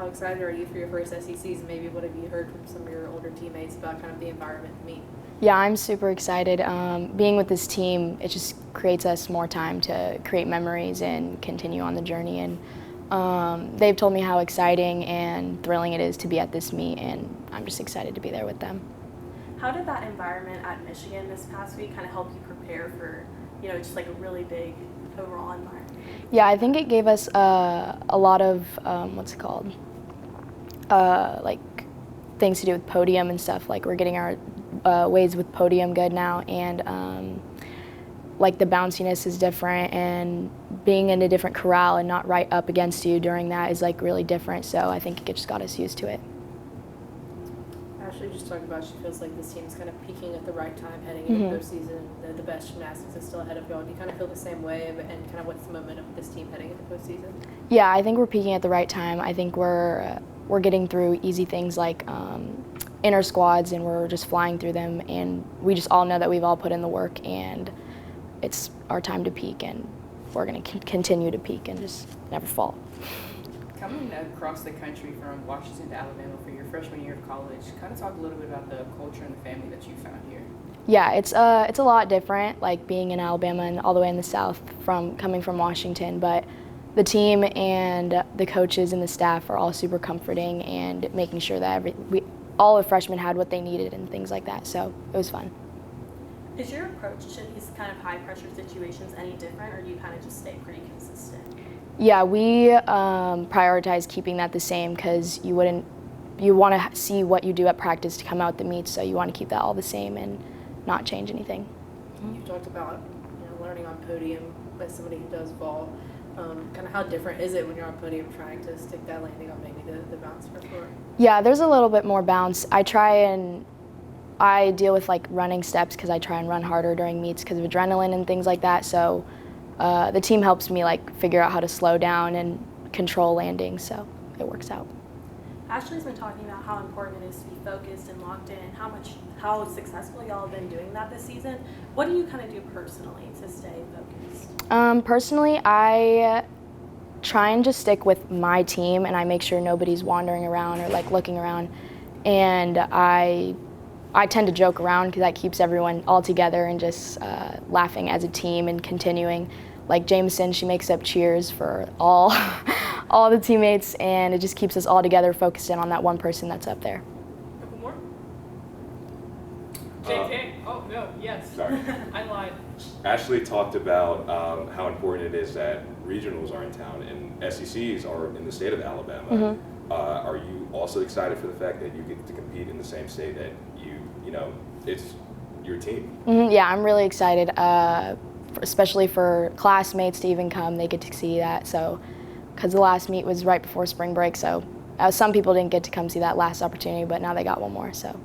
How excited are you for your first SEC season? Maybe what have you heard from some of your older teammates about kind of the environment to meet? Yeah, I'm super excited. Being with this team, it just creates us more time to create memories and continue on the journey. And they've told me how exciting and thrilling it is to be at this meet, and I'm just excited to be there with them. How did that environment at Michigan this past week kind of help you prepare for, just like a really big overall environment? Yeah, I think it gave us a lot of, like things to do with podium and stuff. Like we're getting our ways with podium good now, and like the bounciness is different, and being in a different corral and not right up against you during that is like really different. So I think it just got us used to it. Ashley just talked about she feels like this team's kind of peaking at the right time heading into Mm-hmm. postseason. The best gymnastics is still ahead of y'all. Do you kind of feel the same way, and kind of what's the momentum of this team heading into postseason? Yeah, I think we're peaking at the right time. I think we're getting through easy things like inner squads, and we're just flying through them, and we just all know that we've all put in the work, and it's our time to peak, and we're going to continue to peak and just never fall. Coming across the country from Washington to Alabama for your freshman year of college, kind of talk a little bit about the culture and the family that you found here. Yeah, it's a lot different, like being in Alabama and all the way in the South from coming from Washington, but the team and the coaches and the staff are all super comforting and making sure that all the freshmen had what they needed and things like that, so it was fun. Is your approach to these kind of high pressure situations any different, or do you kind of just stay pretty consistent? Yeah, we prioritize keeping that the same because you want to see what you do at practice to come out the meets, so you want to keep that all the same and not change anything. You've talked about learning on podium as somebody who does vault. Kind of how different is it when you're on podium trying to stick that landing on maybe the bounce for floor? Yeah, there's a little bit more bounce. I deal with like running steps because I try and run harder during meets because of adrenaline and things like that. So the team helps me like figure out how to slow down and control landing, so it works out. Ashley's been talking about how important it is to be focused and locked in, and how successful y'all have been doing that this season. What do you kind of do personally to stay focused? Personally, I try and just stick with my team, and I make sure nobody's wandering around or like looking around. And I tend to joke around because that keeps everyone all together and just laughing as a team and continuing. Like Jameson, she makes up cheers for all the teammates, and it just keeps us all together focused in on that one person that's up there. Couple more? JK. Oh, no, yes. Sorry. I lied. Ashley talked about how important it is that regionals are in town and SECs are in the state of Alabama. Mm-hmm. Are you also excited for the fact that you get to compete in the same state that it's your team? Mm-hmm. Yeah, I'm really excited, especially for classmates to even come. They get to see that. So, because the last meet was right before spring break, so some people didn't get to come see that last opportunity, but now they got one more. So.